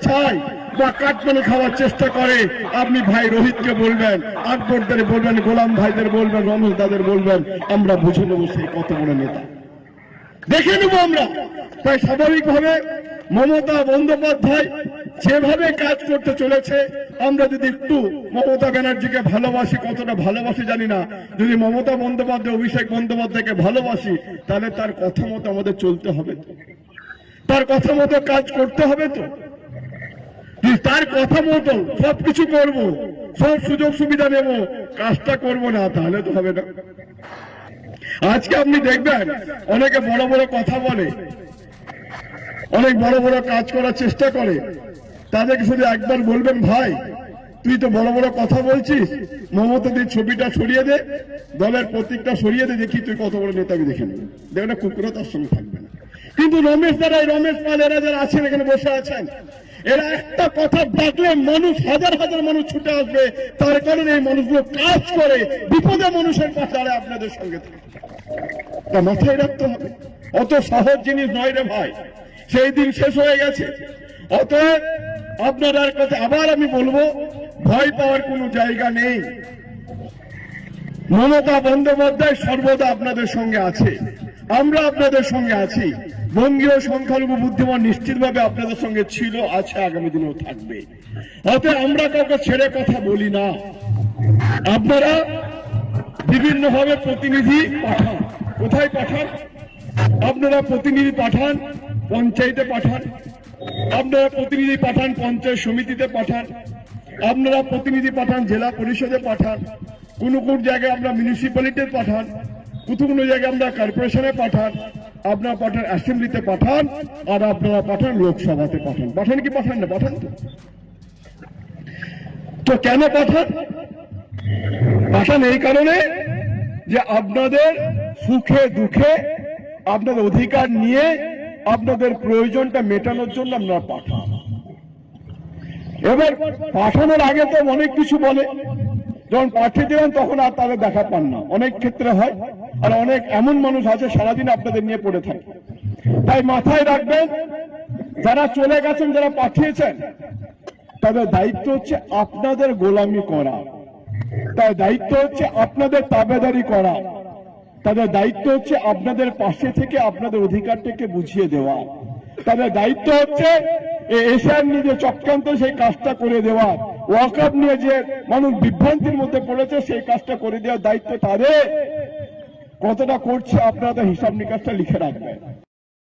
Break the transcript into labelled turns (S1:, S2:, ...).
S1: চায় বা কাটমানি খাওয়ার চেষ্টা করে, আপনি ভাই রোহিতকে বলবেন, আকবরদের বলবেন, গোলাম ভাইদের বলবেন, রমেশ দাদের বলবেন, আমরা বুঝে নেব সেই কত বড় নেতা, দেখে নেব আমরা। তাই স্বাভাবিকভাবে মমতা বন্দ্যোপাধ্যায় যেভাবে কাজ করতে চলেছে, আমরা যদি একটু মমতা ব্যানার্জিকে ভালোবাসি, কতটা ভালোবাসি জানি না, যদি মমতা বন্দ্যোপাধ্যায় অভিষেক বন্দ্যোপাধ্যায়কে ভালোবাসি, তাহলে তার কথা মতো আমাদের চলতে হবে, তার কথা মতো কাজ করতে হবে। তো তার কথা মতো সবকিছু করব, সব সুযোগ সুবিধা নেব, কাজটা করব না, তাহলে তো হবে না। আজকে আপনি দেখবেন অনেকে বড় বড় কথা বলে, অনেক বড় বড় কাজ করার চেষ্টা করে, তাদেরকে শুধু একবার বলবেন, ভাই তুই তো বড় বড় কথা বলছিস, মমতাদির ছবিটা সরিয়ে দে, দলের প্রতীকটা সরিয়ে দে, দেখি তুই কত বড় নেতা আমি দেখে নেব, দেখবেন না কুকুরও তার সঙ্গে থাকবে না। কিন্তু রমেশ দ্বারা, রমেশ পাল, এরা যারা আছেন এখানে বসে আছেন, এরা একটা কথা ডাকলে মানুষ, হাজার হাজার মানুষ ছুটে আসবে, তার কারণে এই মানুষগুলো কাজ করে, বিপদে মানুষের পাশে দাঁড়ায়, আপনাদের সঙ্গে থাকে। তা মাথায় রাখতে হবে, অত সহজ জিনিস নয় রে ভাই, সেই দিন শেষ হয়ে গেছে। অতএব আপনাদের কাছে আবার আমি বলবো, ভয় পাওয়ার কোনো জায়গা নেই। মমতা বন্দ্যোপাধ্যায় সর্বদা আপনাদের সঙ্গে আছে, আমরা আপনাদের সঙ্গে আছি। বঙ্গীয় সংখ্যালঘু বুদ্ধিমান নিশ্চিতভাবে আপনাদের সঙ্গে ছিল, আছে, আগামী দিনেও থাকবে। অতএব আমরা কাউকে ছেড়ে কথা বলি না। আপনারা বিভিন্নভাবে প্রতিনিধি পাঠান, কোথায় পাঠান? আপনারা প্রতিনিধি পাঠান পঞ্চায়েতে পাঠান, আপনারা প্রতিনিধি পাঠান পঞ্চায়েত সমিতিতে পাঠান, আপনারা প্রতিনিধি পাঠান জেলা পরিষদে পাঠান, কোনো কোন জায়গায় আমরা মিউনিসিপ্যালিটিতে পাঠান, কোনো জায়গায় আমরা কর্পোরেশনে পাঠান, আপনারা পাঠান অ্যাসেম্বলিতে পাঠান, আর আপনারা পাঠান লোকসভাতে পাঠান। পাঠান কি পাঠান না? পাঠান। তো কেন পাঠান? পাঠান এই কারণে যে আপনাদের সুখে দুঃখে, আপনাদের অধিকার নিয়ে, আপনাদের প্রয়োজনটা মেটানোর জন্য আমরা পাঠান। এবার পাঠানোর আগে তো অনেক কিছু বলে, যখন পাঠিয়ে দেবেন তখন আর তাদের দেখা পান না, অনেক ক্ষেত্রে হয়। আর অনেক এমন মানুষ আছে সারাদিন আপনাদের নিয়ে পড়ে থাকে। তাই মাথায় রাখবেন, যারা চলে গেছেন, যারা পাঠিয়েছেন, তাদের দায়িত্ব হচ্ছে আপনাদের গোলামি করা, তার দায়িত্ব হচ্ছে আপনাদের তাবেদারি করা, তাদের দায়িত্ব হচ্ছে আপনাদের পাশে থেকে আপনাদের অধিকারটাকে বুঝিয়ে দেওয়া, তাদের দায়িত্ব হচ্ছে এশিয়ার নিয়ে যে চক্রান্ত সেই কাজটা করে দেওয়া, ওয়াকআপ নিয়ে যে মানুষ বিভ্রান্তির মধ্যে পড়েছে সেই কাজটা করে দেওয়ার দায়িত্ব তাদের। কতটা করছে আপনারা হিসাব নিকাশটা লিখে রাখবেন।